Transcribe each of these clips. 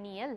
NEL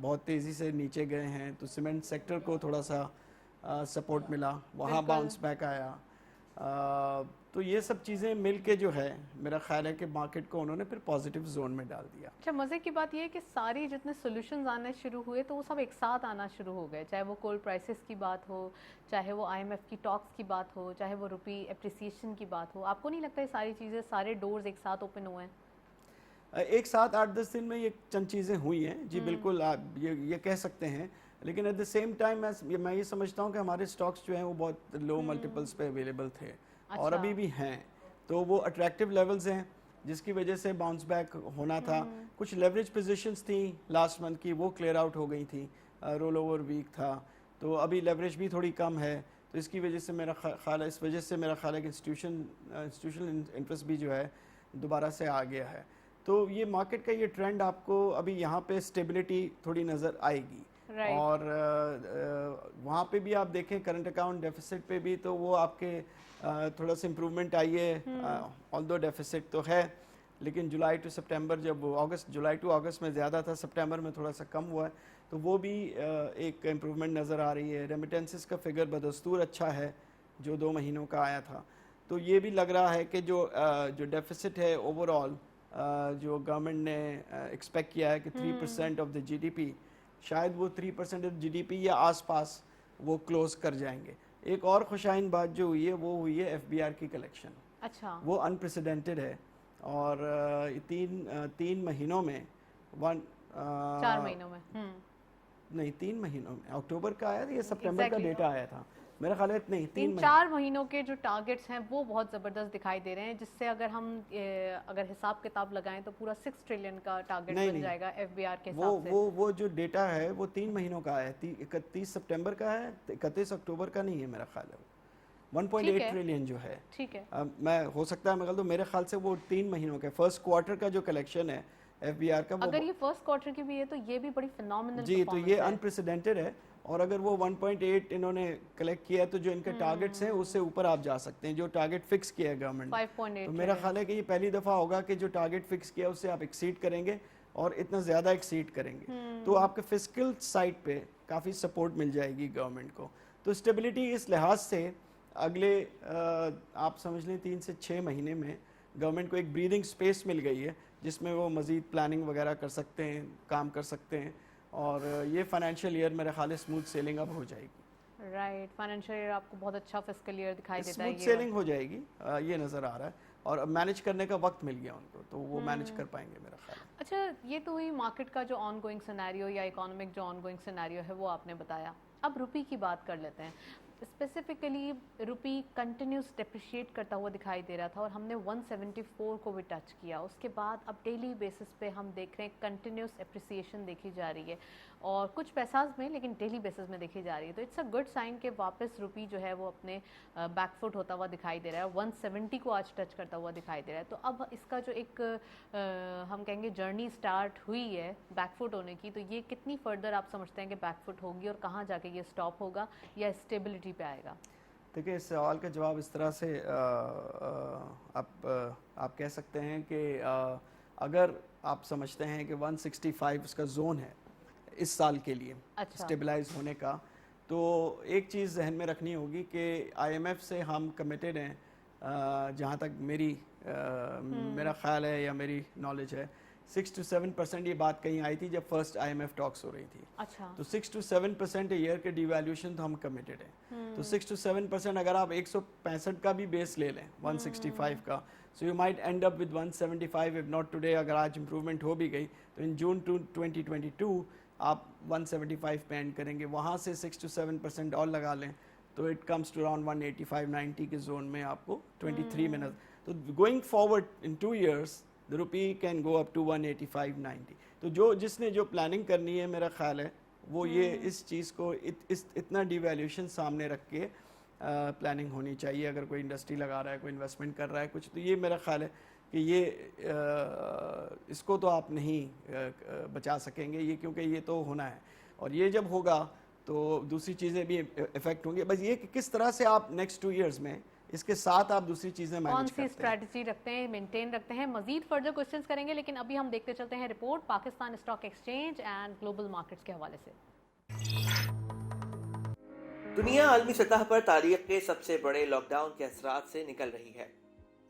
بہت تیزی سے نیچے گئے ہیں، تو سیمنٹ سیکٹر کو تھوڑا سا سپورٹ ملا، وہاں بالکل۔ باؤنس بیک آیا. تو یہ سب چیزیں مل کے جو ہے میرا خیال ہے کہ مارکیٹ کو انہوں نے پھر پازیٹیو زون میں ڈال دیا. اچھا، مزے کی بات یہ ہے کہ ساری جتنے سولوشنز آنے شروع ہوئے تو وہ سب ایک ساتھ آنا شروع ہو گئے، چاہے وہ کول پرائسز کی بات ہو، چاہے وہ آئی ایم ایف کی ٹاکس کی بات ہو، چاہے وہ روپی اپریسیشن کی بات ہو. آپ کو نہیں لگتا یہ ساری چیزیں، سارے ڈورز ایک ساتھ اوپن ہوئے ہیں؟ ایک ساتھ 8-10 دن میں یہ چند چیزیں ہوئی ہیں جی، بالکل آپ یہ کہہ سکتے ہیں. لیکن ایٹ دا سیم ٹائم میں یہ سمجھتا ہوں کہ ہمارے سٹاکس جو ہیں وہ بہت لو ملٹیپلس پہ اویلیبل تھے اور ابھی بھی ہیں، تو وہ اٹریکٹیو لیولز ہیں جس کی وجہ سے باؤنس بیک ہونا تھا. کچھ لیوریج پوزیشنز تھیں لاسٹ منتھ کی، وہ کلیئر آؤٹ ہو گئی تھیں، رول اوور ویک تھا، تو ابھی لیوریج بھی تھوڑی کم ہے. تو اس کی وجہ سے میرا خیال ہے، اس وجہ سے میرا خیال ہے کہ انسٹیٹیوشنل انٹرسٹ بھی جو ہے دوبارہ سے آ گیا ہے. تو یہ مارکیٹ کا یہ ٹرینڈ آپ کو ابھی یہاں پہ اسٹیبلٹی تھوڑی نظر آئے گی. اور وہاں پہ بھی آپ دیکھیں کرنٹ اکاؤنٹ ڈیفیسٹ پہ بھی تو وہ آپ کے تھوڑا سا امپرومنٹ آئی ہے، آلدو ڈیفیسٹ تو ہے لیکن جولائی ٹو سپٹمبر، جب جولائی ٹو اگست میں زیادہ تھا، سپٹمبر میں تھوڑا سا کم ہوا ہے، تو وہ بھی ایک امپرومنٹ نظر آ رہی ہے. ریمیٹنسز کا فگر بدستور اچھا ہے جو 2 مہینوں کا آیا تھا. تو یہ بھی لگ رہا ہے کہ جو ڈیفیسٹ ہے اوور آل جو گورنمنٹ نے ایکسپیکٹ کیا ہے کہ 3% of the G D P, شاید وہ 3% آف جی ڈی پی یا آس پاس وہ کلوز کر جائیں گے. ایک اور خوشائن بات جو ہوئی ہے وہ ہوئی ہے ایف بی آر کی کلیکشن. اچھا، وہ انپریسیڈنٹڈ ہے اور 3 مہینوں میں 4 مہینوں میں نہیں 3 مہینوں میں، اکتوبر کا آیا تھا یا سپٹمبر کا ڈیٹا آیا تھا میرا خیال ہے، نہیں 3-4 مہینوں کے جو ٹارگٹس ہیں وہ بہت زبردست دکھائی دے رہے ہیں، جس سے اگر ہم حساب کتاب لگائیں تو پورا 6 ٹریلین کا ٹارگٹ بن جائے گا ایف بی آر کے حساب سے. وہ جو ڈیٹا ہے وہ 3 مہینوں کا ہے، 31 سپٹمبر کا ہے، 31 اکتوبر کا نہیں ہے میرا خیال ہے. 1.8 ٹریلین جو ہے، ٹھیک ہے، میں ہو سکتا ہے میں میرے خیال سے وہ 3 مہینوں کے فرسٹ کوارٹر کا جو کلیکشن ہے ایف بی آر کا، اگر یہ فرسٹ کوارٹر کی بھی ہے تو یہ بھی بڑی فینومینل جی، تو یہ انپریسیڈنٹڈ ہے. اور اگر وہ 1.8 انہوں نے کلیکٹ کیا ہے تو جو ان کے ٹارگٹس ہیں اس سے اوپر آپ جا سکتے ہیں، جو ٹارگٹ فکس کیا ہے گورنمنٹ نے. 5.8 تو میرا خیال ہے کہ یہ پہلی دفعہ ہوگا کہ جو ٹارگٹ فکس کیا اس سے آپ ایکسیڈ کریں گے اور اتنا زیادہ ایکسیڈ کریں گے، تو آپ کے فسکل سائڈ پہ کافی سپورٹ مل جائے گی گورنمنٹ کو. تو اسٹیبلٹی اس لحاظ سے اگلے آپ سمجھ لیں 3 سے 6 مہینے میں گورنمنٹ کو ایک بریدنگ سپیس مل گئی ہے جس میں وہ مزید پلاننگ وغیرہ کر سکتے ہیں، کام کر سکتے ہیں، اور یہ فائنینشیل ایئر میرے خیال ہے اسموتھ سیلنگ اب ہو جائے گی. رائٹ، فائنینشیل ایئر آپ کو بہت اچھا فسکل ایئر دکھائی دیتا ہے، اسموتھ سیلنگ ہو جائے گی یہ نظر آ رہا ہے، اور اب مینیج کرنے کا وقت مل گیا ان کو تو وہ مینیج کر پائیں گے میرا خیال ہے. اچھا، یہ تو ہوئی مارکیٹ کا جو آن گوئنگ سینیریو یا اکانومک جو آن گوئنگ سینیریو ہے وہ آپ نے بتایا. اب روپی کی بات کر لیتے ہیں. اسپیسیفکلی روپی کنٹینیوس ڈیپریشیٹ کرتا ہوا دکھائی دے رہا تھا اور ہم نے 174 کو بھی ٹچ کیا. اس کے بعد اب ڈیلی بیسس پہ ہم دیکھ رہے ہیں کنٹینیوس اپریسیشن دیکھی جا رہی ہے اور کچھ پیساز میں لیکن ڈیلی بیسس میں دیکھی جا رہی ہے. تو اٹس اے گڈ سائن کہ واپس روپی جو ہے وہ اپنے بیک فٹ ہوتا ہوا دکھائی دے رہا ہے. 170 کو آج ٹچ کرتا ہوا دکھائی دے رہا ہے. تو اب اس کا جو ایک ہم کہیں گے جرنی سٹارٹ ہوئی ہے بیک فٹ ہونے کی، تو یہ کتنی فردر آپ سمجھتے ہیں کہ بیک فٹ ہوگی اور کہاں جا کے یہ سٹاپ ہوگا یا اسٹیبلٹی پہ آئے گا؟ دیکھیں، اس سوال کا جواب اس طرح سے آپ کہہ سکتے ہیں کہ اگر آپ سمجھتے ہیں کہ 165 اس کا زون ہے اس سال کے لیے اسٹیبلائز ہونے کا، تو ایک چیز ذہن میں رکھنی ہوگی کہ آئی ایم ایف سے ہم کمیٹڈ ہیں، جہاں تک میرا خیال ہے یا میری نالج ہے 6 to 7% یہ بات کہیں آئی تھی جب فرسٹ آئی ایم ایف ٹاکس ہو رہی تھی. اچھا، تو 6 to 7% ایئر کے ڈی ویلیوشن تو ہم کمیٹڈ ہیں. تو 6 to 7% اگر آپ 165 کا بھی بیس لے لیں 165 کا، so you might and up with 175 if not today. اگر آج امپروومنٹ ہو بھی گئی تو ان جون 2022 آپ 175 پہ اینڈ کریں گے. وہاں سے 6 to 7% اور لگا لیں تو اٹ کمز ٹو اراؤنڈ 185-90 کے زون میں آپ کو 23 میں نظر. تو going forward in 2 years the rupee can go up to 185-90. تو جس نے جو پلاننگ کرنی ہے میرا خیال ہے وہ یہ اس چیز کو اتنا ڈی ویلیوشن سامنے رکھ کے پلاننگ ہونی چاہیے. اگر کوئی انڈسٹری لگا رہا ہے، کوئی انویسٹمنٹ کر رہا ہے کچھ، تو یہ میرا خیال ہے کہ یہ اس کو تو آپ نہیں بچا سکیں گے یہ، کیونکہ یہ تو ہونا ہے اور یہ جب ہوگا تو دوسری چیزیں بھی افیکٹ ہوں گی. بس یہ کہ کس طرح سے آپ نیکسٹ 2 years میں اس کے ساتھ آپ دوسری چیزیں کون مینیج سی کرتے ہیں. اسٹریٹجی رکھتے ہیں, مینٹین رکھتے ہیں. مزید فردر کوشچنس کریں گے, لیکن ابھی ہم دیکھتے چلتے ہیں report Pakistan stock exchange and global markets کے حوالے سے. دنیا عالمی سطح پر تاریخ کے سب سے بڑے لاک ڈاؤن کے اثرات سے نکل رہی ہے.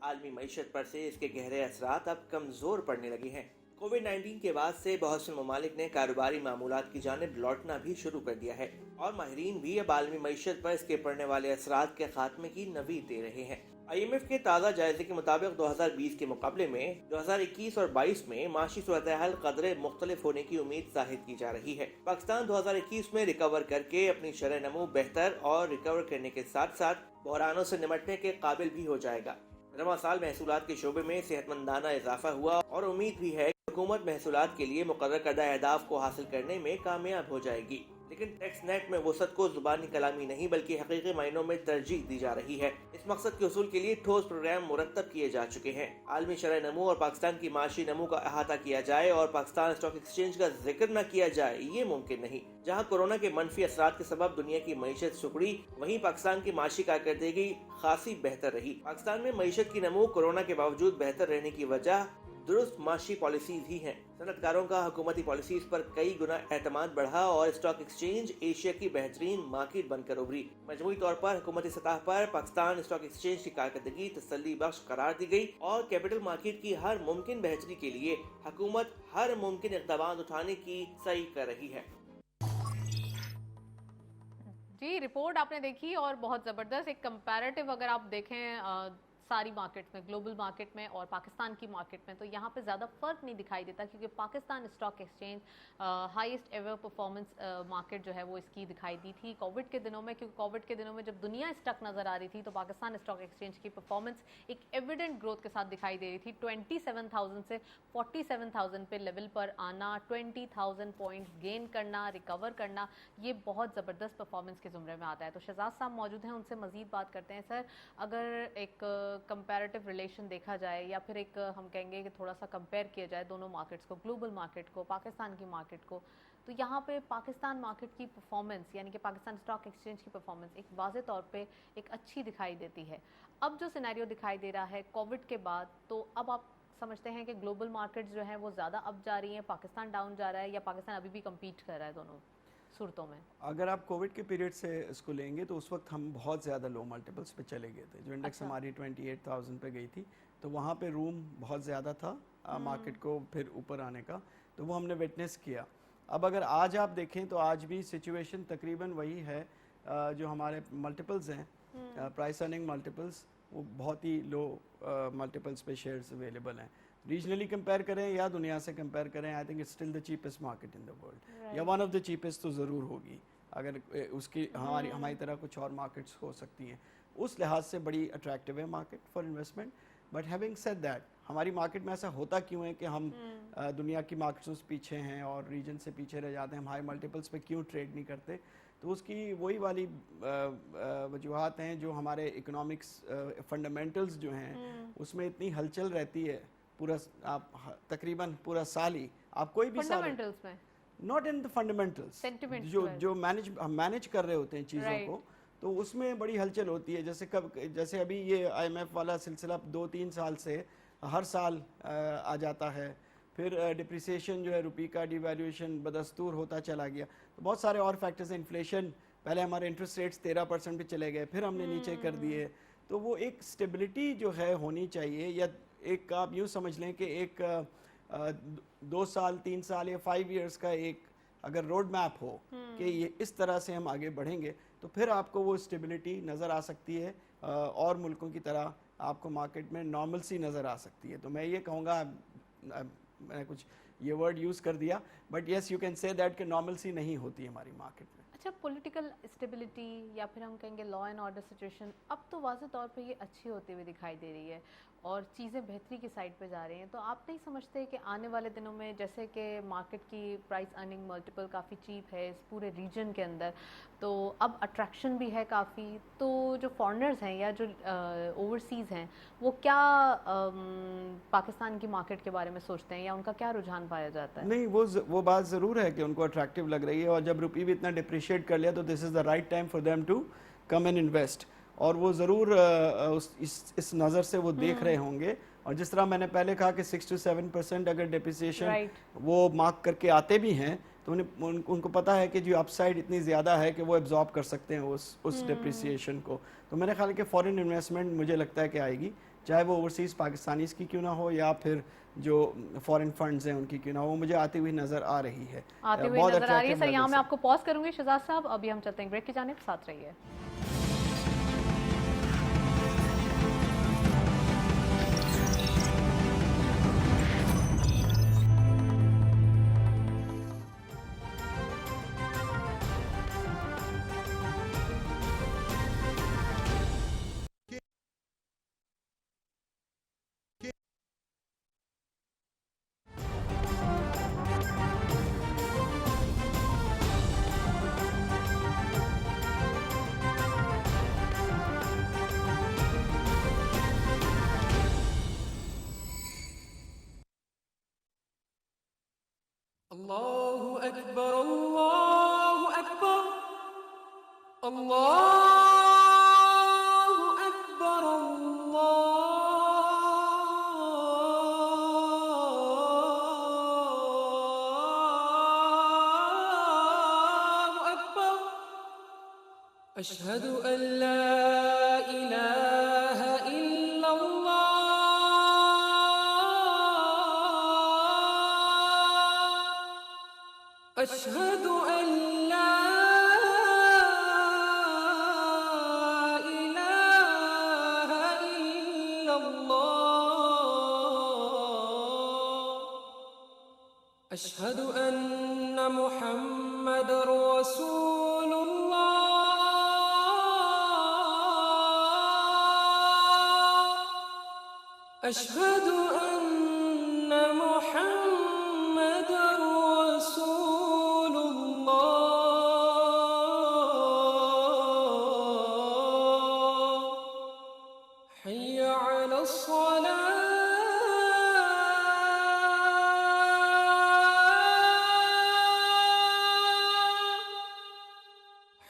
عالمی معیشت پر سے اس کے گہرے اثرات اب کمزور پڑنے لگے ہیں. کووڈ-19 کے بعد سے بہت سے ممالک نے کاروباری معمولات کی جانب لوٹنا بھی شروع کر دیا ہے, اور ماہرین بھی اب عالمی معیشت پر اس کے پڑنے والے اثرات کے خاتمے کی نوید دے رہے ہیں. IMF کے تازہ جائزے کے مطابق 2020 کے مقابلے میں 2021 اور 22 میں معاشی صورتحال قدرے مختلف ہونے کی امید ظاہر کی جا رہی ہے. پاکستان 2021 میں ریکور کر کے اپنی شرح نمو بہتر اور ریکور کرنے کے ساتھ ساتھ بحرانوں سے نمٹنے کے قابل بھی ہو جائے گا. رواں سال محصولات کے شعبے میں صحت مندانہ اضافہ ہوا, اور امید بھی ہے کہ حکومت محصولات کے لیے مقرر کردہ اہداف کو حاصل کرنے میں کامیاب ہو جائے گی. لیکن ٹیکس نیٹ میں وسعت کو زبانی کلامی نہیں بلکہ حقیقی معنوں میں ترجیح دی جا رہی ہے. اس مقصد کے حصول کے لیے ٹھوس پروگرام مرتب کیے جا چکے ہیں. عالمی شرح نمو اور پاکستان کی معاشی نمو کا احاطہ کیا جائے اور پاکستان اسٹاک ایکسچینج کا ذکر نہ کیا جائے, یہ ممکن نہیں. جہاں کورونا کے منفی اثرات کے سبب دنیا کی معیشت سکڑی, وہیں پاکستان کی معاشی کارکردگی خاصی بہتر رہی. پاکستان میں معیشت کی نمو کورونا کے باوجود بہتر رہنے کی وجہ درست معاشی پالیسیز ہی ہیں. صنعت کاروں کا حکومتی پالیسیز پر کئی گنا اعتماد بڑھا اور اسٹاک ایکسچینج ایشیا کی بہترین مارکیٹ بن کر ابھری. مجموعی طور پر حکومتی سطح پر پاکستان اسٹاک ایکسچینج کی کارکردگی تسلی بخش قرار دی گئی, اور کیپٹل مارکیٹ کی ہر ممکن بہتری کے لیے حکومت ہر ممکن اقدامات اٹھانے کی سعی کر رہی ہے. جی, رپورٹ آپ نے دیکھی, اور بہت زبردست ایک کمپیریٹیو اگر آپ دیکھیں ساری مارکیٹ میں, گلوبل مارکیٹ میں اور پاکستان کی مارکیٹ میں, تو یہاں پہ زیادہ فرق نہیں دکھائی دیتا, کیونکہ Pakistan stock exchange highest ever performance market جو ہے وہ اس کی دکھائی دی تھی کووڈ کے دنوں میں. کیونکہ کووڈ کے دنوں میں جب دنیا اسٹک نظر آ رہی تھی تو پاکستان اسٹاک ایکسچینج کی پرفارمنس ایک ایویڈنٹ گروتھ کے ساتھ دکھائی دے رہی تھی. 27,000 سے 47,000 پہ لیول پر آنا, 20,000 پوائنٹس گین کرنا, ریکور کرنا, یہ بہت زبردست پرفارمنس کے زمرے میں آتا ہے. تو شہزاد صاحب موجود ہیں, ان سے مزید بات کرتے ہیں. سر, اگر ایک کمپیریٹیو ریلیشن دیکھا جائے, یا پھر ایک ہم کہیں گے کہ تھوڑا سا کمپیئر کیا جائے دونوں مارکیٹس کو, گلوبل مارکیٹ کو, پاکستان کی مارکیٹ کو, تو یہاں پہ پاکستان مارکیٹ کی پرفارمنس, یعنی کہ پاکستان اسٹاک ایکسچینج کی پرفارمنس ایک واضح طور پہ ایک اچھی دکھائی دیتی ہے. اب جو سینیریو دکھائی دے رہا ہے کووڈ کے بعد, تو اب آپ سمجھتے ہیں کہ گلوبل مارکیٹس جو ہیں وہ زیادہ اب جا رہی ہیں, پاکستان ڈاؤن جا رہا ہے, یا پاکستان ابھی بھی کمپیٹ کر رہا ہے دونوں صورتوں میں؟ اگر آپ کووڈ کے پیریڈ سے اس کو لیں گے تو اس وقت ہم بہت زیادہ لو ملٹیپلس پہ چلے گئے تھے. جو انڈیکس ہماری 28,000 پہ گئی تھی, تو وہاں پہ روم بہت زیادہ تھا مارکیٹ کو پھر اوپر آنے کا, تو وہ ہم نے وٹنس کیا. اب اگر آج آپ دیکھیں تو آج بھی سچویشن تقریباً وہی ہے. جو ہمارے ملٹیپلز ہیں, پرائس ارننگ ملٹیپلز, وہ بہت ہی لو ملٹیپلز پہ شیئرز اویلیبل ہیں. ریجنلی کمپیئر کریں یا دنیا سے کمپیئر کریں, I think it's still the cheapest market in the world, یا ون آف دا چیپسٹ تو ضرور ہوگی. اگر اس کی ہماری طرح کچھ اور مارکیٹس ہو سکتی ہیں, اس لحاظ سے بڑی اٹریکٹیو ہے market for investment. But having said that, ہماری مارکیٹ میں ایسا ہوتا کیوں ہے کہ ہم دنیا کی مارکیٹوں سے پیچھے ہیں اور ریجن سے پیچھے رہ جاتے ہیں, ہم ہائی ملٹیپلس پہ کیوں ٹریڈ نہیں کرتے؟ تو اس کی وہی والی وجوہات ہیں جو ہمارے اکنامکس فنڈامنٹلز جو ہیں اس میں اتنی ہلچل رہتی ہے پورا, آپ تقریباً پورا سال ہی آپ کوئی بھی فنڈامنٹلز میں, ناٹ ان دا فنڈامنٹلز, جو مینیج کر رہے ہوتے ہیں چیزوں کو, تو اس میں بڑی ہلچل ہوتی ہے. جیسے ابھی یہ IMF والا سلسلہ 2-3 سال سے ہر سال آ جاتا ہے. پھر ڈپریسیشن جو ہے روپی کا, ڈی ویلیویشن بدستور ہوتا چلا گیا. تو بہت سارے اور فیکٹرز ہیں. انفلیشن, پہلے ہمارے انٹرسٹ ریٹس 13% پہ چلے گئے, پھر ہم نے نیچے کر دیے. تو وہ ایک اسٹیبلٹی جو ہے ہونی چاہیے, یا ایک آپ یوں سمجھ لیں کہ ایک 2 سال 3 سال یا 5 ایئرس کا ایک اگر روڈ میپ ہو کہ یہ اس طرح سے ہم آگے بڑھیں گے, تو پھر آپ کو وہ اسٹیبلٹی نظر آ سکتی ہے, اور ملکوں کی طرح آپ کو مارکیٹ میں نارملسی نظر آ سکتی ہے. تو میں یہ کہوں گا, میں نے کچھ یہ ورڈ یوز کر دیا, but yes you can say that کہ نارملسی نہیں ہوتی ہماری مارکیٹ میں. اچھا, پولیٹیکل اسٹیبلٹی یا پھر ہم کہیں گے لا اینڈ آرڈر سچویشن اب تو واضح طور پہ یہ اچھی ہوتی ہوئی دکھائی دے رہی ہے, اور چیزیں بہتری کی سائڈ پہ جا رہی ہیں. تو آپ نہیں سمجھتے کہ آنے والے دنوں میں, جیسے کہ مارکیٹ کی پرائس ارننگ ملٹیپل کافی چیپ ہے اس پورے ریجن کے اندر, تو اب اٹریکشن بھی ہے کافی, تو جو فارنرز ہیں یا جو اوورسیز ہیں وہ کیا پاکستان کی مارکیٹ کے بارے میں سوچتے ہیں, یا ان کا کیا رجحان پایا جاتا ہے؟ نہیں, وہ بات ضرور ہے کہ ان کو اٹریکٹیو لگ رہی ہے, اور جب روپی بھی اتنا ڈپریشیٹ کر لیا تو this is the right time for them to come and invest. اور وہ ضرور اس نظر سے وہ دیکھ رہے ہوں گے. اور جس طرح میں نے پہلے کہا کہ 6 to 7% اگر ڈیپریسیشن وہ مارک کر کے آتے بھی ہیں تو ان کو پتا ہے کہ جو اپ سائڈ اتنی زیادہ ہے کہ وہ ایبزارب کر سکتے ہیں اس ڈیپریسیشن کو. تو میرے خیال کہ فورن انویسٹمنٹ مجھے لگتا ہے کہ آئے گی, چاہے وہ اوورسیز پاکستانیز کی کیوں نہ ہو یا پھر جو فورن فنڈز ہیں ان کی کیوں نہ ہو, وہ مجھے آتی ہوئی نظر آ رہی ہے. آتی ہوئی نظر آ رہی ہے. سر یہاں میں آپ کو پاز کروں گی شہزاد صاحب, ابھی ہم چلتے ہیں بریک کی جانب, ساتھ رہیے. الله أكبر الله أكبر الله أكبر الله أكبر أشهد أن لا إله إلا الله أشهد أن لا إله إلا الله أشهد أن محمد رسول الله أشهد أن محمد رسول الله حي على الصلاة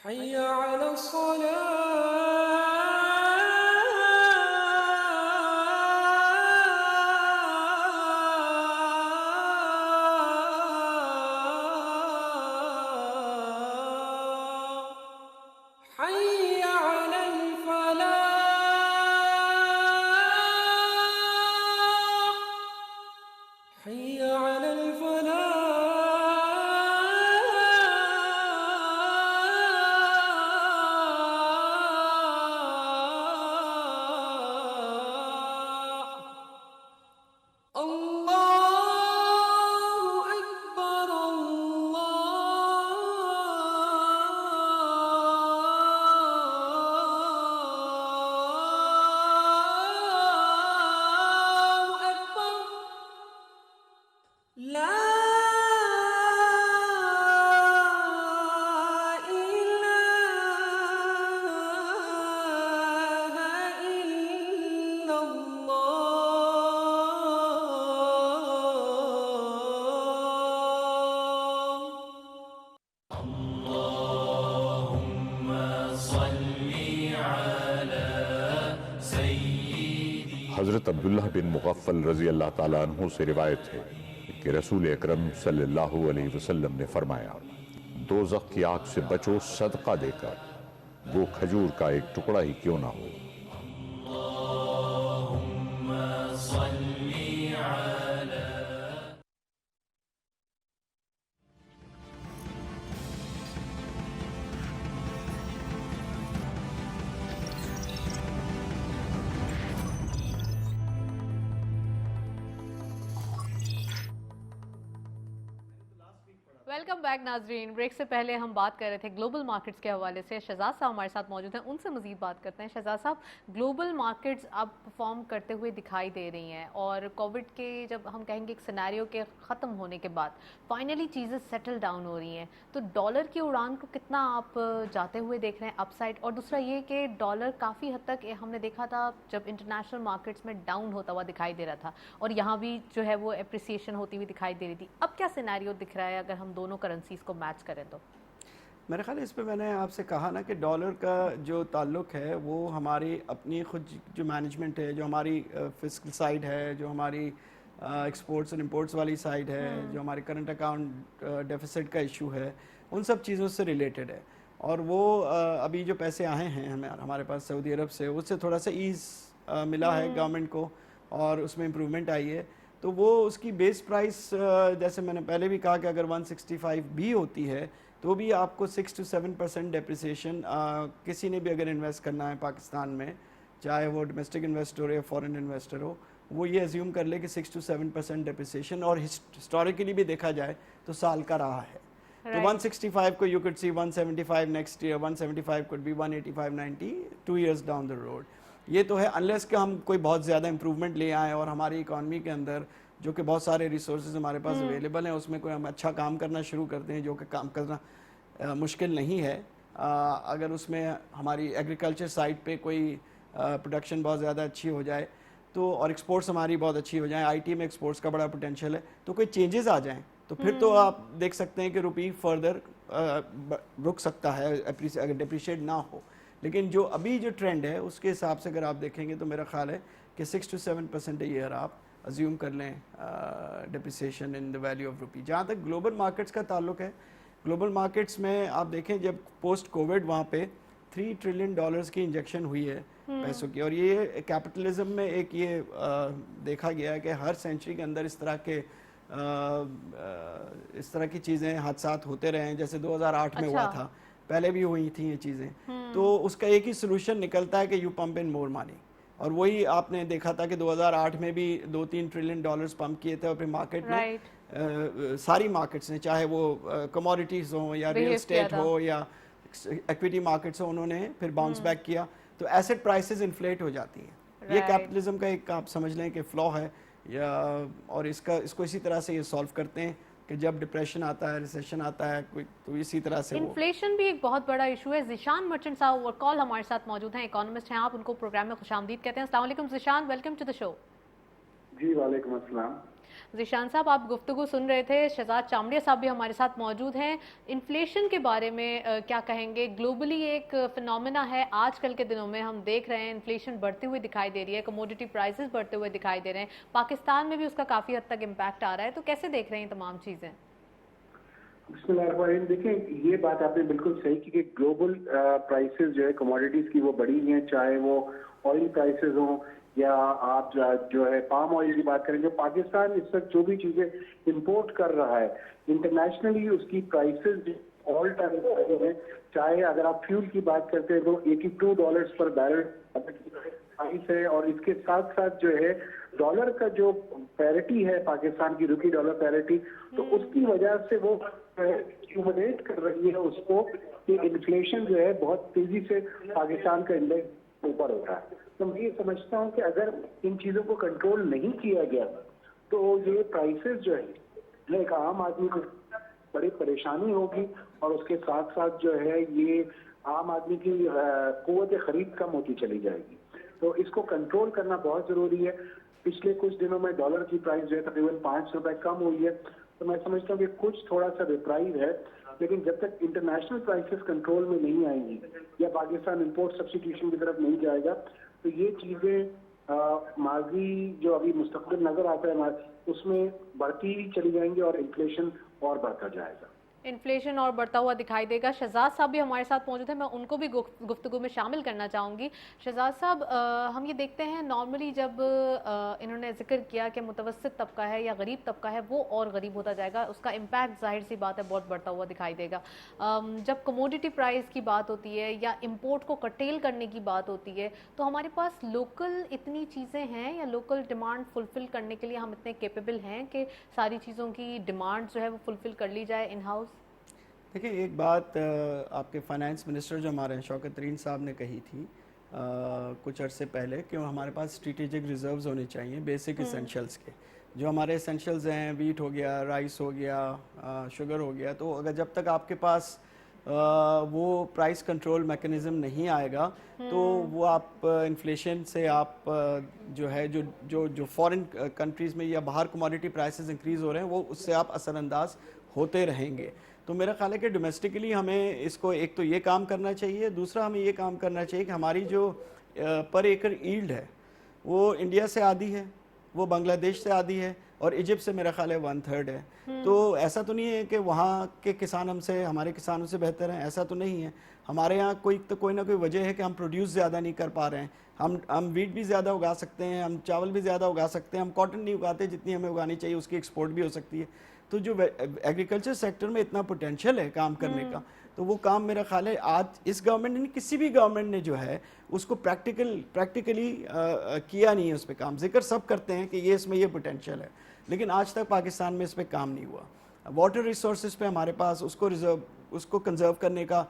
حي على الصلاة حي على الفلاح حي على الفلاح الله أكبر الله أكبر لا إله إلا الله حضرت عبداللہ بن مغفل رضی اللہ تعالیٰ عنہ سے روایت ہے کہ رسول اکرم صلی اللہ علیہ وسلم نے فرمایا دوزخ کی آگ سے بچو صدقہ دے کر, وہ کھجور کا ایک ٹکڑا ہی کیوں نہ ہو. ویلکم بیک ناظرین. بریک سے پہلے ہم بات کر رہے تھے گلوبل مارکیٹس کے حوالے سے. شہزاد صاحب ہمارے ساتھ موجود ہیں, ان سے مزید بات کرتے ہیں. شہزاد صاحب, گلوبل مارکیٹس اب پرفارم کرتے ہوئے دکھائی دے رہی ہیں, اور کووڈ کے جب ہم کہیں گے ایک سینیریو کے ختم ہونے کے بعد فائنلی چیزیں سیٹل ڈاؤن ہو رہی ہیں, تو ڈالر کی اڑان کو کتنا آپ جاتے ہوئے دیکھ رہے ہیں اپ سائڈ؟ اور دوسرا یہ کہ ڈالر کافی حد تک ہم نے دیکھا تھا جب انٹرنیشنل مارکیٹس میں ڈاؤن ہوتا ہوا دکھائی دے رہا تھا, اور یہاں بھی جو ہے وہ اپریسیشن ہوتی ہوئی دکھائی دے رہی تھی. اب کیا سینیریو دکھ رہا ہے اگر ہم دونوں کرنسیز کو میچ کریں تو؟ میرے خیال ہے اس پہ میں نے آپ سے کہا نا کہ ڈالر کا جو تعلق ہے وہ ہماری اپنی خود جو مینجمنٹ ہے، جو ہماری فسکل سائڈ ہے، جو ہماری ایکسپورٹس اور امپورٹس والی سائڈ ہے، جو ہماری کرنٹ اکاؤنٹ ڈیفیسٹ کا ایشو ہے، ان سب چیزوں سے ریلیٹڈ ہے. اور وہ ابھی جو پیسے آئے ہیں ہمارے پاس سعودی عرب سے، اس سے تھوڑا سا ایز ملا ہے گورنمنٹ کو اور اس میں امپرومنٹ آئی ہے. تو وہ اس کی بیس پرائس جیسے میں نے پہلے بھی کہا کہ اگر 165 بھی ہوتی ہے تو بھی آپ کو 6 to 7% ڈیپریسیشن کسی نے بھی اگر انویسٹ کرنا ہے پاکستان میں، چاہے وہ ڈومیسٹک انویسٹر ہو یا فورن انویسٹر ہو، وہ یہ ایزیوم کر لے کہ 6 to 7% ڈیپریسیشن، اور ہسٹوریکلی بھی دیکھا جائے تو سال کا رہا ہے. تو 165 کو you could see 175 next year, 175 could be 185 90 2 years down the road. یہ تو ہے انلیس کہ ہم کوئی بہت زیادہ امپروومنٹ لے آئیں اور ہماری اکانومی کے اندر جو کہ بہت سارے ریسورسز ہمارے پاس اویلیبل ہیں اس میں کوئی ہم اچھا کام کرنا شروع کرتے ہیں، جو کہ کام کرنا مشکل نہیں ہے. اگر اس میں ہماری ایگریکلچر سائٹ پہ کوئی پروڈکشن بہت زیادہ اچھی ہو جائے تو، اور ایکسپورٹس ہماری بہت اچھی ہو جائیں، آئی ٹی میں ایکسپورٹس کا بڑا پوٹینشیل ہے، تو کوئی چینجز آ جائیں تو پھر تو آپ دیکھ سکتے ہیں کہ روپی فردر رک سکتا ہے اگر ڈپریشیٹ نہ ہو. لیکن جو ابھی جو ٹرینڈ ہے اس کے حساب سے اگر آپ دیکھیں گے تو میرا خیال ہے کہ 6 to 7% اے ایئر آپ ازیوم کر لیں depreciation in the value of rupee. جہاں تک گلوبل مارکیٹس کا تعلق ہے، گلوبل مارکیٹس میں آپ دیکھیں جب پوسٹ کووڈ وہاں پہ $3 trillion کی انجیکشن ہوئی ہے پیسوں کی، اور یہ کیپٹلزم میں ایک یہ دیکھا گیا ہے کہ ہر سینچری کے اندر اس طرح کی چیزیں حادثات ہوتے رہے ہیں، جیسے 2008 میں ہوا تھا، پہلے بھی ہوئی تھیں یہ چیزیں. تو اس کا ایک ہی سلوشن نکلتا ہے کہ یو پمپ ان مور مانی، اور وہی آپ نے دیکھا تھا کہ 2008 میں بھی $2-3 trillion پمپ کیے تھے، اور پھر مارکیٹ میں ساری مارکیٹس نے، چاہے وہ کموڈیٹیز ہوں یا ریئل اسٹیٹ ہو یا ایکویٹی مارکیٹس ہوں، انہوں نے پھر باؤنس بیک کیا. تو ایسٹ پرائسز انفلیٹ ہو جاتی ہیں. یہ کیپٹلزم کا ایک آپ سمجھ لیں کہ فلو ہے، یا اور اس کو اسی طرح سے یہ سالو کرتے ہیں کہ جب ڈپریشن آتا ہے، ریسیشن آتا ہے تو اسی طرح سے انفلیشن بھی ایک بہت بڑا ایشو ہے. ذیشان مرچنٹ صاحب اور کال ہمارے ساتھ موجود ہیں، اکانومسٹ ہیں آپ، ان کو پروگرام میں خوش آمدید کہتے ہیں. السلام علیکم ذیشان، ویلکم ٹو دا شو. جی وعلیکم السلام. ذیشان صاحب آپ گفتگو سن رہے تھے، شہزاد چامڑیا صاحب بھی ہمارے ساتھ موجود ہیں. انفلیشن کے بارے میں کیا کہیں گے؟ گلوبلی ایک فنومینا ہے، آج کل کے دنوں میں ہم دیکھ رہے ہیں انفلیشن بڑھتی ہوئی دکھائی دے رہی ہے، کموڈیٹی پرائسز بڑھتے ہوئے دکھائی دے رہے ہیں، پاکستان میں بھی اس کا کافی حد تک امپیکٹ آ رہا ہے. تو کیسے دیکھ رہے ہیں تمام چیزیں؟ بسم اللہ الرحمن الرحیم. دیکھیں یہ بات آپ نے بالکل صحیح کی کہ گلوبل پرائسز جو ہے کموڈیٹیز کی وہ بڑی ہیں، چاہے وہ آئل پرائسز ہوں یا آپ جو ہے پام آئل کی بات کریں. جو پاکستان اس وقت جو بھی چیزیں امپورٹ کر رہا ہے انٹرنیشنلی اس کی پرائسز آل ٹائم ہیں. چاہے اگر آپ فیول کی بات کرتے ہیں تو $82 پر بیرل پرائس ہے، اور اس کے ساتھ ساتھ جو ہے ڈالر کا جو پیرٹی ہے پاکستان کی، روپی ڈالر پیرٹی، تو اس کی وجہ سے وہ ایکوموڈیٹ کر رہی ہے اس کو کہ انفلیشن جو ہے بہت تیزی سے پاکستان کا انڈیکس اوپر ہو رہا ہے. تو میں یہ سمجھتا ہوں کہ اگر ان چیزوں کو کنٹرول نہیں کیا گیا تو یہ پرائسز جو ہے ایک عام آدمی کو بڑی پریشانی ہوگی، اور اس کے ساتھ ساتھ جو ہے یہ عام آدمی کی قوت خرید کم ہوتی چلی جائے گی. تو اس کو کنٹرول کرنا بہت ضروری ہے. پچھلے کچھ دنوں میں ڈالر کی پرائس جو ہے تقریباً $5 کم ہوئی ہے. تو میں سمجھتا ہوں کہ کچھ تھوڑا سا ریپرائز ہے، لیکن جب تک انٹرنیشنل پرائسز کنٹرول میں نہیں آئیں گی یا پاکستان امپورٹ سبسٹیٹیوشن کی طرف نہیں جائے گا تو یہ چیزیں ماضی جو ابھی مستقبل نظر آتا ہے اس میں بڑھتی چلی جائیں گی اور انفلیشن اور بڑھتا جائے گا. انفلیشن اور بڑھتا ہوا دکھائی دے گا. شہزاد صاحب بھی ہمارے ساتھ موجود ہیں، میں ان کو بھی گفتگو میں شامل کرنا چاہوں گی. شہزاد صاحب ہم یہ دیکھتے ہیں نارملی جب انہوں نے ذکر کیا کہ متوسط طبقہ ہے یا غریب طبقہ ہے وہ اور غریب ہوتا جائے گا، اس کا امپیکٹ ظاہر سی بات ہے بہت بڑھتا ہوا دکھائی دے گا. جب کموڈیٹی پرائز کی بات ہوتی ہے یا امپورٹ کو کٹیل کرنے کی بات ہوتی ہے تو ہمارے پاس لوکل اتنی چیزیں ہیں یا لوکل ڈیمانڈ فلفل کرنے کے لیے ہم اتنے کیپیبل ہیں کہ ساری چیزوں کی ڈیمانڈ جو ہے وہ فلفل کر لی جائے ان ہاؤس؟ دیکھیں ایک بات آپ کے فائنانس منسٹر جو ہمارے ہیں شوکت ترین صاحب نے کہی تھی کچھ عرصے پہلے کہ ہمارے پاس اسٹریٹجک ریزروز ہونے چاہیے بیسک اسینشلز کے. جو ہمارے اسینشلز ہیں، ویٹ ہو گیا، رائس ہو گیا، شوگر ہو گیا، تو اگر جب تک آپ کے پاس وہ پرائس کنٹرول میکنزم نہیں آئے گا تو وہ آپ انفلیشن سے آپ جو ہے جو فورن کنٹریز میں یا باہر کموڈیٹی پرائسز انکریز ہو رہے ہیں وہ اس سے آپ اثر انداز ہوتے رہیں گے. تو میرا خیال ہے کہ ڈومیسٹکلی ہمیں اس کو ایک تو یہ کام کرنا چاہیے, دوسرا ہمیں یہ کام کرنا چاہیے کہ ہماری جو پر ایکر ایلڈ ہے وہ انڈیا سے آدھی ہے, وہ بنگلہ دیش سے آدھی ہے, اور ایجپٹ سے میرا خیال ہے 1/3 ہے. تو ایسا تو نہیں ہے کہ وہاں کے کسان ہم سے, ہمارے کسانوں سے بہتر ہیں, ایسا تو نہیں ہے. ہمارے یہاں کوئی نہ کوئی وجہ ہے کہ ہم پروڈیوس زیادہ نہیں کر پا رہے ہیں. ہم ویٹ بھی زیادہ اگا سکتے ہیں, ہم چاول بھی زیادہ اگا سکتے ہیں, ہم کاٹن نہیں اگاتے جتنی ہمیں اگانی چاہیے, اس کی ایکسپورٹ بھی ہو سکتی ہے. تو جو ایگریکلچر سیکٹر میں اتنا پوٹینشیل ہے کام کرنے کا, تو وہ کام میرا خیال ہے آج اس گورنمنٹ نے, کسی بھی گورنمنٹ نے جو ہے اس کو پریکٹیکلی کیا نہیں ہے اس پہ کام. ذکر سب کرتے ہیں کہ یہ اس میں یہ پوٹینشیل ہے, لیکن آج تک پاکستان میں اس پہ کام نہیں ہوا. واٹر ریسورسز پہ ہمارے پاس اس کو کنزرو کرنے کا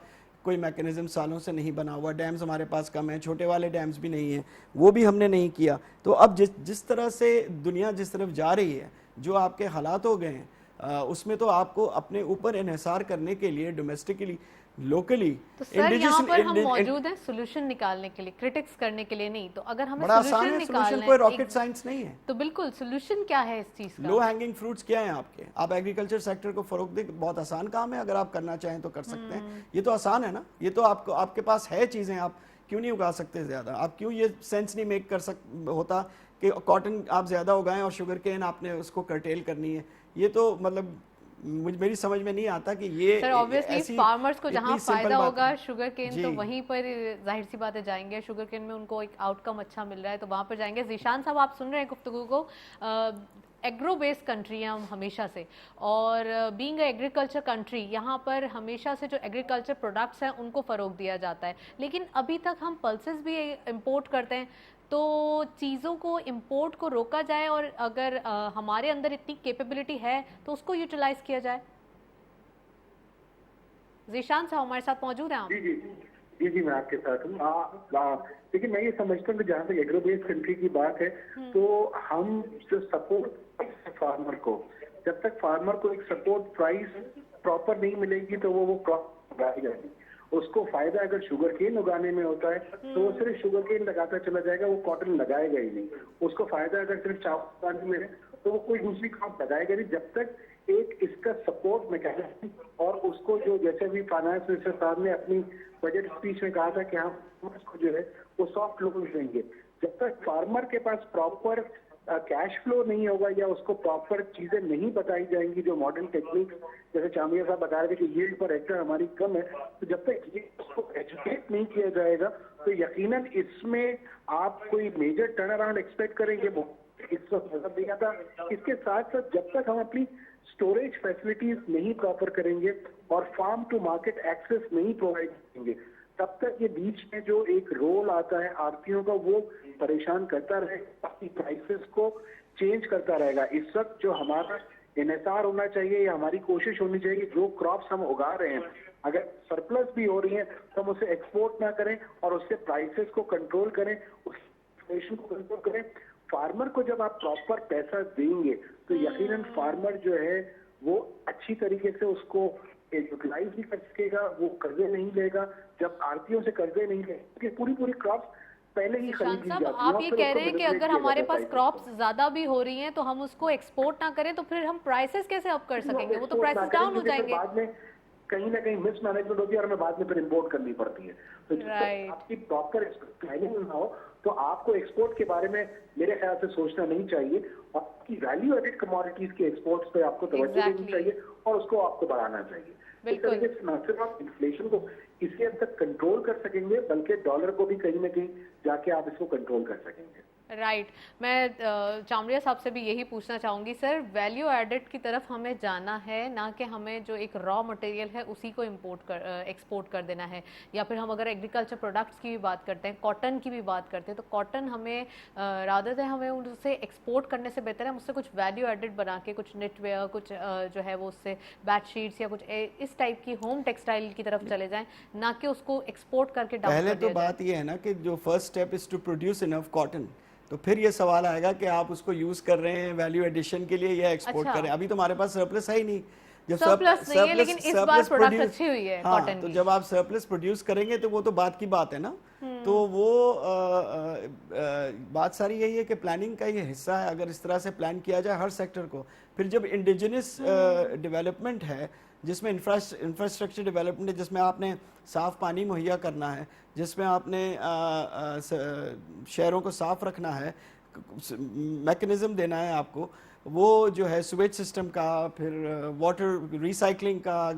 کوئی میکنزم سالوں سے نہیں بنا ہوا. ڈیمز ہمارے پاس کم ہیں, چھوٹے والے ڈیمز بھی نہیں ہیں, وہ بھی ہم نے نہیں کیا. تو اب جس طرح سے دنیا جس طرف جا رہی ہے, جو آپ کے حالات ہو گئے ہیں, اس میں تو آپ کو اپنے اوپر انحصار کرنے کے لیے ڈومیسٹکلی, لوکلی, تو سر یہاں پر ہم موجود ہیں سولوشن نکالنے کے لیے, کرٹکس کرنے کے لیے نہیں. تو اگر ہمیں سولوشن نکالنا ہے, کوئی راکٹ سائنس نہیں ہے. تو بالکل سولوشن کیا ہے اس چیز کا؟ لو ہینگنگ فروٹس کیا ہیں آپ کے؟ آپ ایگریکلچر سیکٹر کو فروغ دیں, بہت آسان کام ہے, اگر آپ کرنا چاہیں تو کر سکتے ہیں. یہ تو آسان ہے نا, یہ تو آپ کے پاس ہے چیزیں, آپ کیوں نہیں اگا سکتے زیادہ؟ آپ کیوں یہ سینس نہیں میک کر ہوتا کہ کاٹن آپ زیادہ اگائیں اور شوگر کین آپ نے اس کو کرٹیل کرنی ہے؟ یہ تو مطلب میری سمجھ میں نہیں آتا کہ یہ سر obviously فارمرز کو جہاں فائدہ ہوگا شوگر کین تو وہیں پر ظاہر سی باتیں جائیں گے. شوگر کین میں ان کو ایک آؤٹ کم اچھا مل رہا ہے تو وہاں پر جائیں گے. ذیشان صاحب آپ سن رہے ہیں گفتگو کو, ایگرو بیس کنٹری ہیں ہم ہمیشہ سے, اور بینگ اے ایگریکلچر کنٹری یہاں پر ہمیشہ سے جو ایگریکلچر پروڈکٹس ہیں ان کو فروغ دیا جاتا ہے, لیکن ابھی تک ہم پلسز بھی امپورٹ کرتے ہیں. تو چیزوں کو امپورٹ کو روکا جائے, اور اگر ہمارے اندر اتنی کیپیبلٹی ہے تو اس کو یوٹیلائز کیا جائے. ذیشان صاحب ہمارے ساتھ موجود ہیں آپ؟ جی میں آپ کے ساتھ ہوں. لیکن میں یہ سمجھتا ہوں کہ جہاں تک ایگرو بیس کنٹری کی بات ہے, تو ہم جو سپورٹ فارمر کو, جب تک فارمر کو ایک سپورٹ پرائز پراپر نہیں ملے گی تو وہ کراپ اگائی جائے گی. اس کو فائدہ اگر شوگر کین اگانے میں ہوتا ہے تو وہ صرف شوگر کین لگاتا چلا جائے گا, وہ کاٹن لگائے گا ہی نہیں. اس کو فائدہ اگر صرف چاول اگانے میں ہے تو وہ کوئی دوسری کراپ لگائے گا نہیں, جب تک ایک اس کا سپورٹ میکینزم. اور اس کو جو جیسے بھی فائنانس منسٹر صاحب نے اپنی بجٹ اسپیچ میں کہا تھا کہ ہم اس کو جو ہے وہ سافٹ لونز دیں گے, جب تک فارمر کے پاس پراپر کیش فلو نہیں ہوگا یا اس کو پراپر چیزیں نہیں بتائی جائیں گی, جو ماڈرن ٹیکنیک جیسے چامیا صاحب بتا رہے تھے کہ ییلڈ پر ہیکٹر ہماری کم ہے, تو جب تک یہ اس کو ایجوکیٹ نہیں کیا جائے گا تو یقیناً اس میں آپ کوئی میجر ٹرن اراؤنڈ ایکسپیکٹ کریں گے, وہ اس وقت نظر نہیں آتا. اس کے ساتھ ساتھ جب تک ہم اپنی اسٹوریج فیسلٹیز نہیں پراپر کریں گے اور فارم ٹو مارکیٹ ایکسیس نہیں پرووائڈ کریں گے, تب تک یہ بیچ میں جو ایک رول آتا ہے آڑتیوں کا وہ پریشان کرتا رہے گا, اپنی پرائسز کو چینج کرتا رہے گا. اس وقت جو ہمارا انحصار ہونا چاہیے یا ہماری کوشش ہونی چاہیے کہ جو کراپس ہم اگا رہے ہیں اگر سرپلس بھی ہو رہی ہیں تو ہم اسے ایکسپورٹ نہ کریں اور اس سے پرائسز کو کنٹرول کریں, اس انفلیشن کو کنٹرول کریں. فارمر کو جب آپ پراپر پیسہ دیں گے تو یقیناً فارمر جو ہے وہ اچھی طریقے سے اس کو یوٹیلائز بھی کر سکے گا, وہ قرضے نہیں لے گا. جب آڑتیوں سے قرضے نہیں لے گا, پوری کراپس پہلے ہی خرید لی جاتی ہے. آپ یہ کہہ رہے ہیں کہ اگر ہمارے پاس کراپس زیادہ بھی ہو رہی ہیں تو ہم اس کو ایکسپورٹ نہ کریں تو پھر ہم پرائسز کیسے اپ کر سکیں گے؟ وہ تو پرائسز ڈاؤن ہو جائیں گے. بعد میں کہیں نہ کہیں مس مینجمنٹ ہوتی ہے اور ہمیں بعد میں پھر امپورٹ کرنی پڑتی ہے. تو جب تک آپ کی پراپر پلاننگ نہ ہو تو آپ کو ایکسپورٹ کے بارے میں میرے خیال سے سوچنا نہیں چاہیے. آپ کی ویلیو ایڈڈ کموڈیٹیز کے ایکسپورٹس پہ آپ کو توجہ دینی چاہیے اور اس کو آپ کو بڑھانا چاہیے. اس طریقے سے نہ صرف آپ انفلیشن کو اسی حد تک کنٹرول کر سکیں گے بلکہ ڈالر کو بھی کہیں نہ کہیں جا کے آپ اس کو کنٹرول کر سکیں گے. رائٹ. میں چامریا صاحب سے بھی یہی پوچھنا چاہوں گی سر, ویلیو ایڈڈ کی طرف ہمیں جانا ہے, نہ کہ ہمیں جو ایک را مٹیریل ہے اسی کو ایکسپورٹ کر دینا ہے. یا پھر ہم اگر ایگریکلچر پروڈکٹس کی بھی بات کرتے ہیں, کاٹن کی بھی بات کرتے ہیں, تو کاٹن ہمیں رادر ہے ہمیں اسے ایکسپورٹ کرنے سے بہتر ہے ہم اس سے کچھ ویلیو ایڈڈ بنا کے کچھ نیٹ ویئر, کچھ جو ہے وہ اس سے بیڈ شیٹس یا کچھ اس ٹائپ کی ہوم ٹیکسٹائل کی طرف چلے جائیں, نہ کہ اس کو ایکسپورٹ کر کے ڈاؤن کر دیا جائے. پہلے تو بات یہ ہے نا کہ جو first step is to produce enough cotton, تو پھر یہ سوال آئے گا کہ آپ اس کو یوز کر رہے ہیں ویلیو ایڈیشن کے لیے یا ایکسپورٹ کر رہے ہیں. ابھی تو ہمارے پاس سرپلس ہے ہی نہیں. جب سرپلس نہیں ہے لیکن اس بار پروڈکٹ اچھی ہوئی ہے کاٹن کی. تو جب آپ سرپلس پروڈیوس کریں گے تو وہ تو بات کی بات ہے نا. تو وہ بات ساری یہی ہے کہ پلاننگ کا یہ حصہ ہے. اگر اس طرح سے پلان کیا جائے ہر سیکٹر کو, پھر جب انڈیجنس ڈیولپمنٹ ہے جس میں انفراسٹرکچر ڈیولپمنٹ ہے، جس میں آپ نے صاف پانی مہیا کرنا ہے، جس میں آپ نے شہروں کو صاف رکھنا ہے، میکنزم دینا ہے آپ کو، وہ جو ہے سویج سسٹم کا، پھر واٹر ریسائکلنگ کا،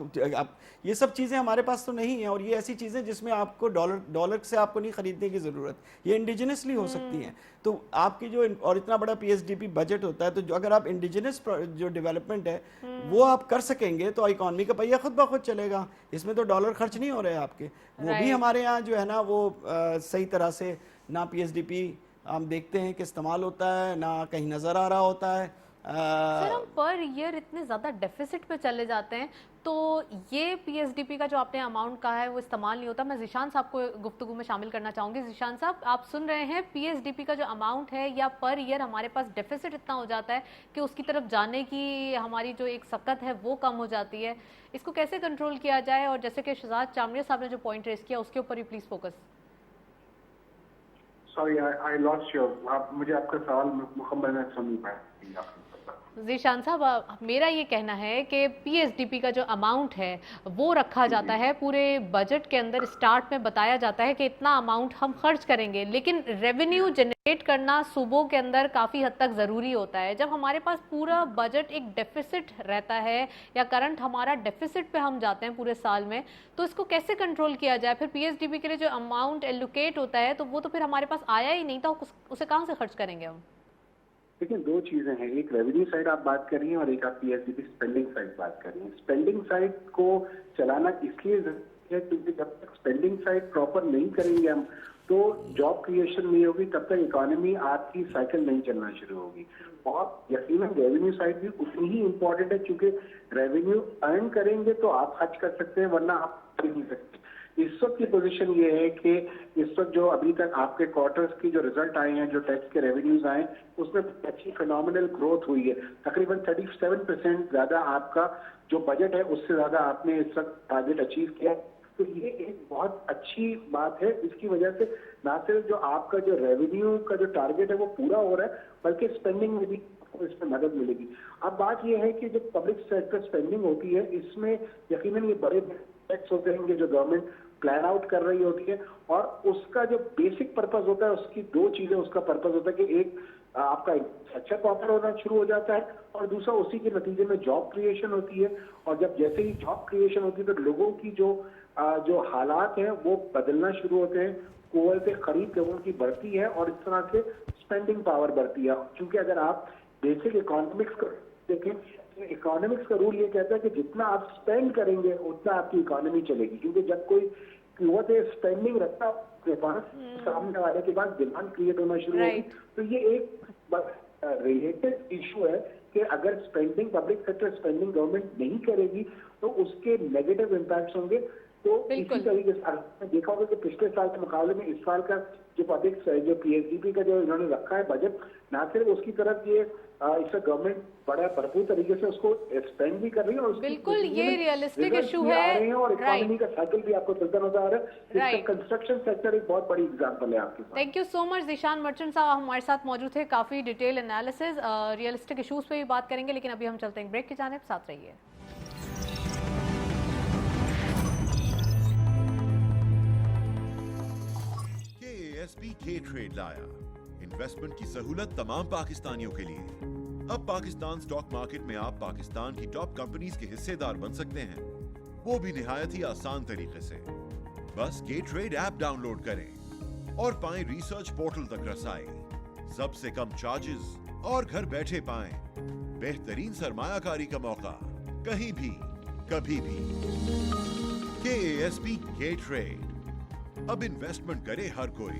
یہ سب چیزیں ہمارے پاس تو نہیں ہیں. اور یہ ایسی چیزیں جس میں آپ کو ڈالر سے آپ کو نہیں خریدنے کی ضرورت، یہ انڈیجنسلی ہو سکتی ہیں. تو آپ کی جو اور اتنا بڑا P S D P budget ہوتا ہے، تو جو اگر آپ انڈیجنس جو ڈیولپمنٹ ہے وہ آپ کر سکیں گے تو اکانومی کا پہیہ خود بخود چلے گا. اس میں تو ڈالر خرچ نہیں ہو رہے آپ کے. وہ بھی ہمارے یہاں جو ہے نا وہ صحیح طرح سے نہ پی ایس ڈی پی ہم دیکھتے ہیں کہ استعمال ہوتا ہے، نہ کہیں نظر آ رہا ہوتا ہے. سر ہم پر ایئر اتنے زیادہ ڈیفیسٹ پہ چلے جاتے ہیں، تو یہ پی ایس ڈی پی کا جو آپ نے اماؤنٹ کہا ہے وہ استعمال نہیں ہوتا. میں ذیشان صاحب کو گفتگو میں شامل کرنا چاہوں گی. ذیشان صاحب، آپ سن رہے ہیں پی ایس ڈی پی کا جو اماؤنٹ ہے یا پر ایئر ہمارے پاس ڈیفیسٹ اتنا ہو جاتا ہے کہ اس کی طرف جانے کی ہماری جو ایک سکت ہے وہ کم ہو جاتی ہے. اس کو کیسے کنٹرول کیا جائے؟ اور جیسے کہ شہزاد چامڑیہ صاحب نے جو پوائنٹ ریز کیا اس کے اوپر ہی please focus. Sorry I lost your, آپ مجھے آپ کا سوال مکمل میں سن نہیں پایا. ذیشان صاحب، میرا یہ کہنا ہے کہ پی ایس ڈی پی کا جو اماؤنٹ ہے وہ رکھا جاتا ہے پورے بجٹ کے اندر. اسٹارٹ میں بتایا جاتا ہے کہ اتنا اماؤنٹ ہم خرچ کریں گے، لیکن ریونیو جنریٹ کرنا صوبوں کے اندر کافی حد تک ضروری ہوتا ہے. جب ہمارے پاس پورا بجٹ ایک ڈیفیسٹ رہتا ہے یا کرنٹ ہمارا ڈیفیسٹ پہ ہم جاتے ہیں پورے سال میں، تو اس کو کیسے کنٹرول کیا جائے؟ پھر پی ایس ڈی پی کے لیے جو اماؤنٹ ایلوکیٹ ہوتا ہے تو وہ تو پھر ہمارے پاس آیا ہی نہیں تھا، اسے کہاں سے خرچ کریں گے ہم؟ دیکھیں، دو چیزیں ہیں، ایک ریونیو سائڈ آپ بات کر رہی ہیں اور ایک آپ P S D P spending side بات کر رہی ہیں. اسپینڈنگ سائڈ کو چلانا اس لیے ضروری ہے کیونکہ جب تک اسپینڈنگ سائڈ پراپر نہیں کریں گے ہم تو جاب کریشن نہیں ہوگی، تب تک اکانومی آپ کی سائیکل نہیں چلنا شروع ہوگی. اور یقیناً ریونیو سائڈ بھی اتنی ہی امپورٹنٹ ہے، کیونکہ ریونیو ارن کریں گے تو آپ خرچ کر سکتے ہیں، ورنہ آپ کر نہیں سکتے. اس وقت کی پوزیشن یہ ہے کہ اس وقت جو ابھی تک آپ کے کوارٹرز کی جو ریزلٹ آئے ہیں، جو ٹیکس کے ریونیوز آئے، اس میں اچھی فینومینل گروتھ ہوئی ہے. تقریباً 37% زیادہ آپ کا جو بجٹ ہے اس سے زیادہ آپ نے اس وقت ٹارگیٹ اچیو کیا. تو یہ ایک بہت اچھی بات ہے. اس کی وجہ سے نہ صرف جو آپ کا جو ریونیو کا جو ٹارگیٹ ہے وہ پورا ہو رہا ہے، بلکہ اسپینڈنگ میں بھی اس میں مدد ملے گی. اب بات یہ ہے کہ جو پبلک سیکٹر اسپینڈنگ ہوتی ہے اس میں یقیناً یہ بڑے ٹیکس ہوتے ہیں کہ جو گورنمنٹ پلان آؤٹ کر رہی ہوتی ہے، اور اس کا جو بیسک پرپز ہوتا ہے، اس کی دو چیزیں اس کا پرپز ہوتا ہے کہ ایک آپ کا اچھا پاپر ہونا شروع ہو جاتا ہے، اور دوسرا اسی کے نتیجے میں جاب کریشن ہوتی ہے. اور جب جیسے ہی جاب کریشن ہوتی ہے تو لوگوں کی جو حالات ہیں وہ بدلنا شروع ہوتے ہیں، قوت خرید لوگوں کی بڑھتی ہے، اور اس طرح سے اسپینڈنگ پاور بڑھتی ہے. کیونکہ اگر آپ بیسک اکانومکس کو دیکھیں، اکانومکس کا رول یہ کہتا ہے کہ جتنا آپ اسپینڈ کریں گے اتنا آپ کی اکانومی چلے گی. کیونکہ جب کوئی قوت اسپینڈنگ رکھتا ہے کے پاس، سامنے والے کے پاس ڈیمانڈ کریٹ ہونا شروع ہوگی. تو یہ ایک ریلیٹڈ ایشو ہے کہ اگر spending public sector spending government نہیں کرے گی تو اس کے نیگیٹو امپیکٹس ہوں گے. تو اسی طریقے سے دیکھا ہوگا کہ پچھلے سال کے مقابلے میں اس سال کا جو پبلک جو پی ایس ڈی پی کا جو انہوں نے رکھا ہے بجٹ، نہ صرف اس کی طرف یہ اس سے گورنمنٹ بڑا بھرپور طریقے سے اس کو اسپینڈ بھی کر رہی ہے، اور بالکل یہ ریئلسٹک ایشو ہے، اور اکانومی کا سائیکل بھی آپ کو چلتا نظر آ رہا ہے. اس کا کنسٹرکشن سیکٹر ایک بہت بڑی اگزامپل ہے آپ کے ساتھ. Thank you so much. Zeeshan merchant صاحب ہمارے ساتھ موجود تھے، کافی ڈیٹیل انالیسز ریئلسٹک ایشوز پہ بھی بات کریں گے، لیکن ابھی ہم چلتے ہیں بریک کی جانب. ساتھ رہیے. کے ٹریڈ لایا انویسٹمنٹ کی سہولت تمام پاکستانیوں کے لیے. اب پاکستان سٹاک مارکیٹ میں آپ پاکستان کی ٹاپ کمپنیز کے حصے دار بن سکتے ہیں، وہ بھی نہایت ہی آسان طریقے سے. بس کے ٹریڈ ایپ ڈاؤن لوڈ کریں اور پائیں ریسرچ پورٹل تک رسائی، سب سے کم چارجز، اور گھر بیٹھے پائیں بہترین سرمایہ کاری کا موقع، کہیں بھی کبھی بھی. KASP کے ٹریڈ، اب انویسٹمنٹ کرے ہر کوئی.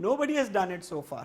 nobody has done it so far,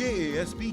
KASB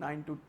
$9 to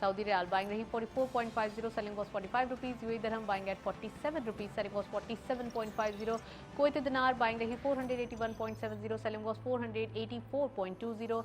Saudi Riyal buying rahi 44.50, selling was 45 rupees. UAE Dirham buying at 47 rupees, selling was 47.50. Kuwaiti Dinar buying rahi 481.70, selling was 484.20.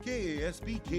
KASB K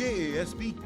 KASB